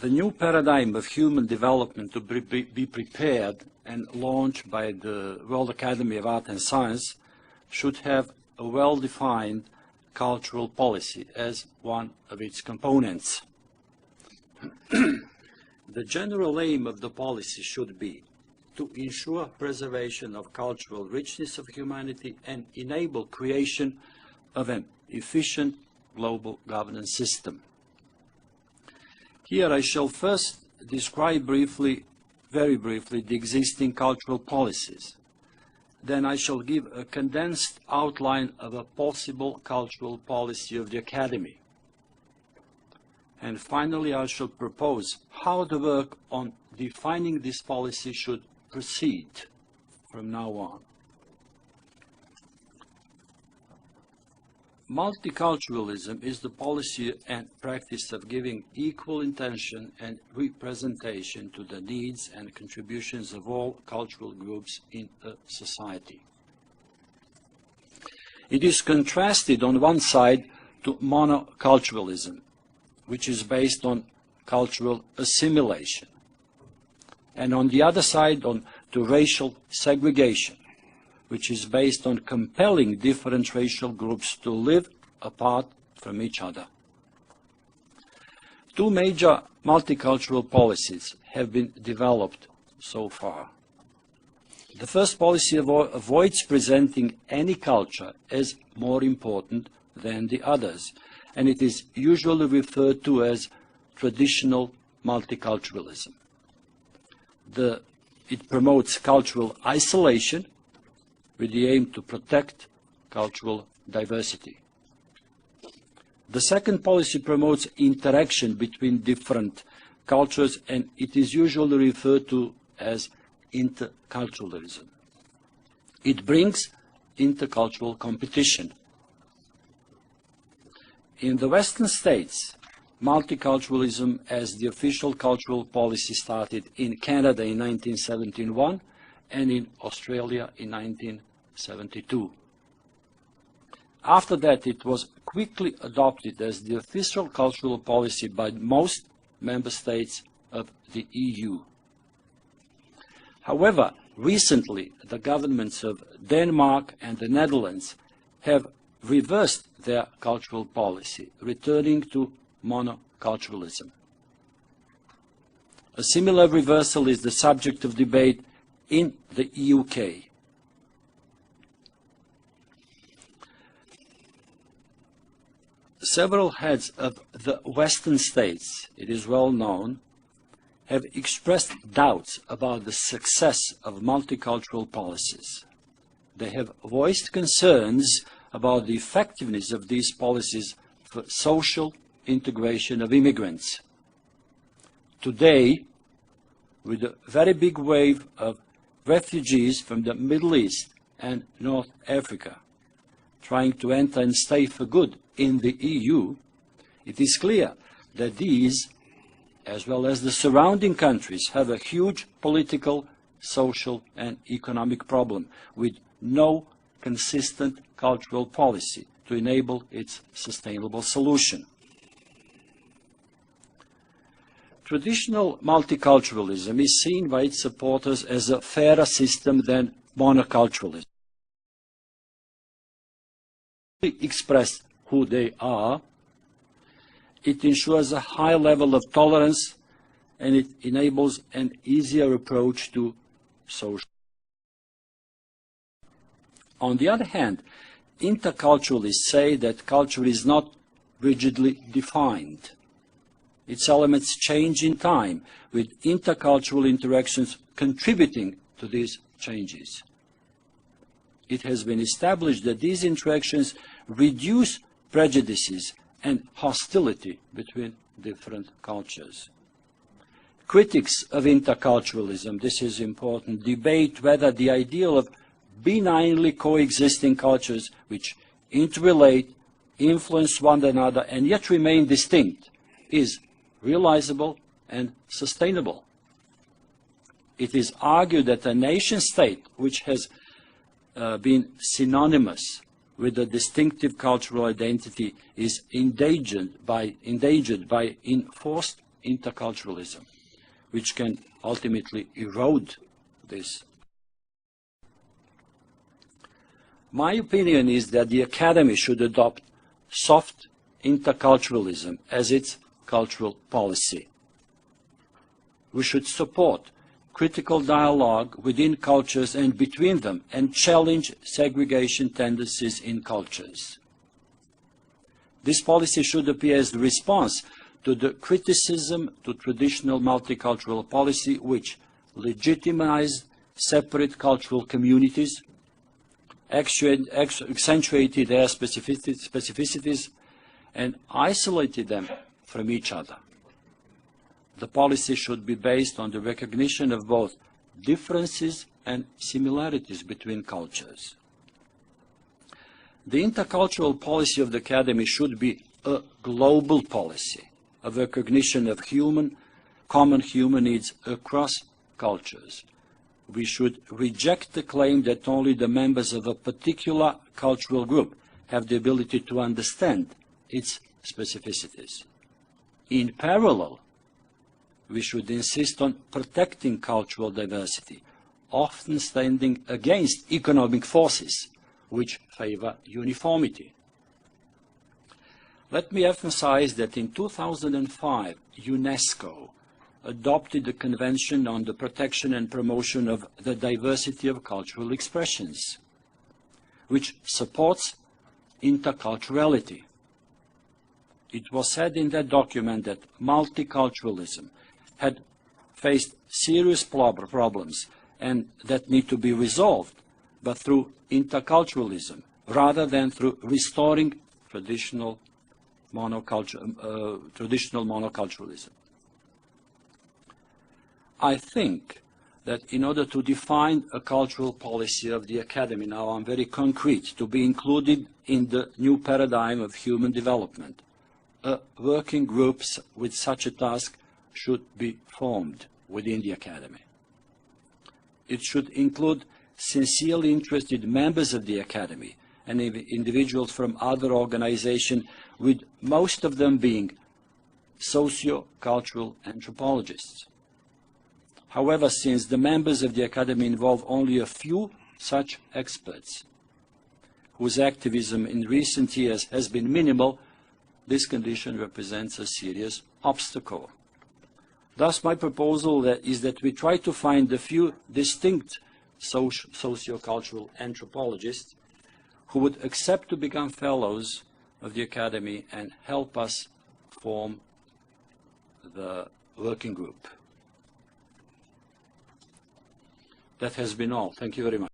The new paradigm of human development to be prepared and launched by the World Academy of Art and Science should have a well-defined cultural policy as one of its components. The general aim of the policy should be to ensure preservation of cultural richness of humanity and enable creation of an efficient global governance system. Here I shall first describe briefly, very briefly, the existing cultural policies. Then I shall give a condensed outline of a possible cultural policy of the Academy. And finally, I shall propose how the work on defining this policy should proceed from now on. Multiculturalism is the policy and practice of giving equal intention and representation to the needs and contributions of all cultural groups in a society. It is contrasted on one side to monoculturalism, which is based on cultural assimilation, and on the other side to racial segregation, which is based on compelling different racial groups to live apart from each other. Two major multicultural policies have been developed so far. The first policy avoids presenting any culture as more important than the others, and it is usually referred to as traditional multiculturalism. It promotes cultural isolation with the aim to protect cultural diversity. The second policy promotes interaction between different cultures, and it is usually referred to as interculturalism. It brings intercultural competition. In the Western states, multiculturalism as the official cultural policy started in Canada in 1971 and in Australia in 1972. After that, it was quickly adopted as the official cultural policy by most member states of the EU. However, recently, the governments of Denmark and the Netherlands have reversed their cultural policy, returning to monoculturalism. A similar reversal is the subject of debate in the UK. Several heads of the Western states, it is well known, have expressed doubts about the success of multicultural policies. They have voiced concerns about the effectiveness of these policies for social integration of immigrants. Today, with a very big wave of refugees from the Middle East and North Africa trying to enter and stay for good in the EU, it is clear that these, as well as the surrounding countries, have a huge political, social and economic problem with no consistent cultural policy to enable its sustainable solution. Traditional multiculturalism is seen by its supporters as a fairer system than monoculturalism. To express who they are, it ensures a high level of tolerance, and it enables an easier approach to social. On the other hand, interculturalists say that culture is not rigidly defined. Its elements change in time, with intercultural interactions contributing to these changes. It has been established that these interactions reduce prejudices and hostility between different cultures. Critics of interculturalism, this is important, debate whether the ideal of benignly coexisting cultures which interrelate, influence one another, and yet remain distinct is realizable and sustainable. It is argued that a nation-state which has been synonymous with a distinctive cultural identity is endangered by enforced interculturalism, which can ultimately erode this. My opinion is that the Academy should adopt soft interculturalism as its cultural policy. We should support critical dialogue within cultures and between them, and challenge segregation tendencies in cultures. This policy should appear as the response to the criticism to traditional multicultural policy, which legitimized separate cultural communities, accentuated their specificities, and isolated them from each other. The policy should be based on the recognition of both differences and similarities between cultures. The intercultural policy of the Academy should be a global policy of recognition of common human needs across cultures. We should reject the claim that only the members of a particular cultural group have the ability to understand its specificities. In parallel, we should insist on protecting cultural diversity, often standing against economic forces which favor uniformity. Let me emphasize that in 2005, UNESCO adopted the Convention on the Protection and Promotion of the Diversity of Cultural Expressions, which supports interculturality. It was said in that document that multiculturalism had faced serious problems and that need to be resolved, but through interculturalism rather than through restoring traditional monoculturalism. I think that in order to define a cultural policy of the Academy, now I'm very concrete, to be included in the new paradigm of human development, a working group with such a task should be formed within the Academy. It should include sincerely interested members of the Academy and individuals from other organizations, with most of them being socio-cultural anthropologists. However, since the members of the Academy involve only a few such experts, whose activism in recent years has been minimal, this condition represents a serious obstacle. Thus, my proposal is that we try to find a few distinct socio-cultural anthropologists who would accept to become fellows of the Academy and help us form the working group. That has been all. Thank you very much.